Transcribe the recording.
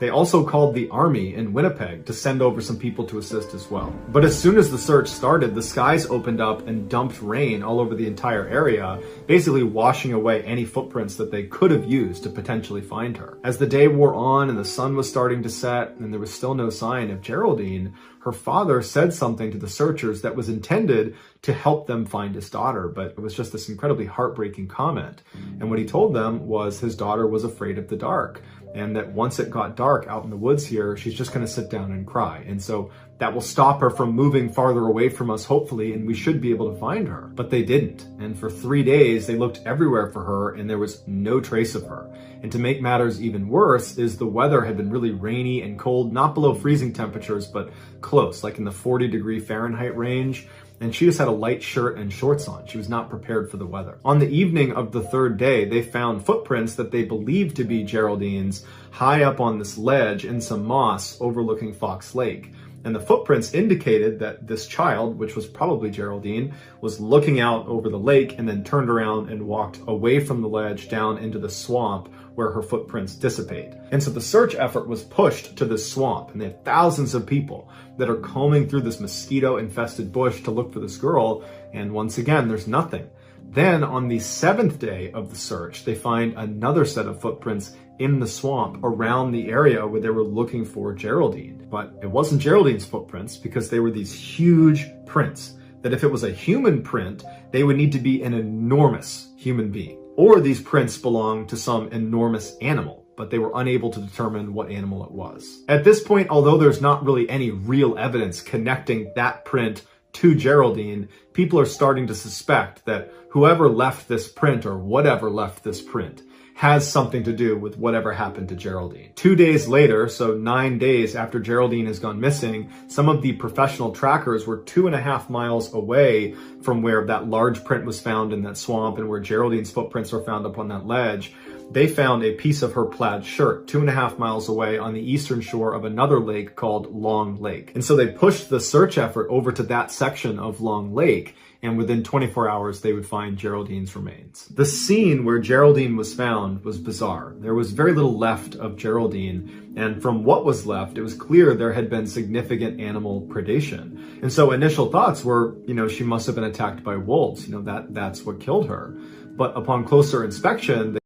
They also called the army in Winnipeg to send over some people to assist as well. But as soon as the search started, the skies opened up and dumped rain all over the entire area, basically washing away any footprints that they could have used to potentially find her. As the day wore on and the sun was starting to set and there was still no sign of Geraldine, her father said something to the searchers that was intended to help them find his daughter, but it was just this incredibly heartbreaking comment. And what he told them was his daughter was afraid of the dark, and that once it got dark out in the woods here, she's just going to sit down and cry. And so that will stop her from moving farther away from us, hopefully, and we should be able to find her. But they didn't. And for 3 days, they looked everywhere for her, and there was no trace of her. And to make matters even worse is the weather had been really rainy and cold, not below freezing temperatures, but close, like in the 40-degree Fahrenheit range. And she just had a light shirt and shorts on. She was not prepared for the weather. On the evening of the third day, they found footprints that they believed to be Geraldine's high up on this ledge in some moss overlooking Fox Lake. And the footprints indicated that this child, which was probably Geraldine, was looking out over the lake and then turned around and walked away from the ledge down into the swamp where her footprints dissipate. And so the search effort was pushed to this swamp, and they had thousands of people that are combing through this mosquito-infested bush to look for this girl, and once again, there's nothing. Then on the 7th day of the search, they find another set of footprints in the swamp around the area where they were looking for Geraldine. But it wasn't Geraldine's footprints because they were these huge prints that if it was a human print, they would need to be an enormous human being. Or these prints belonged to some enormous animal, but they were unable to determine what animal it was. At this point, although there's not really any real evidence connecting that print to Geraldine, people are starting to suspect that whoever left this print or whatever left this print has something to do with whatever happened to Geraldine. 2 days later, so 9 days after Geraldine has gone missing, some of the professional trackers were 2.5 miles away from where that large print was found in that swamp and where Geraldine's footprints were found up on that ledge. They found a piece of her plaid shirt 2.5 miles away on the eastern shore of another lake called Long Lake. And so they pushed the search effort over to that section of Long Lake, and within 24 hours, they would find Geraldine's remains. The scene where Geraldine was found was bizarre. There was very little left of Geraldine, and from what was left, it was clear there had been significant animal predation. And so initial thoughts were, she must have been attacked by wolves. That's what killed her. But upon closer inspection,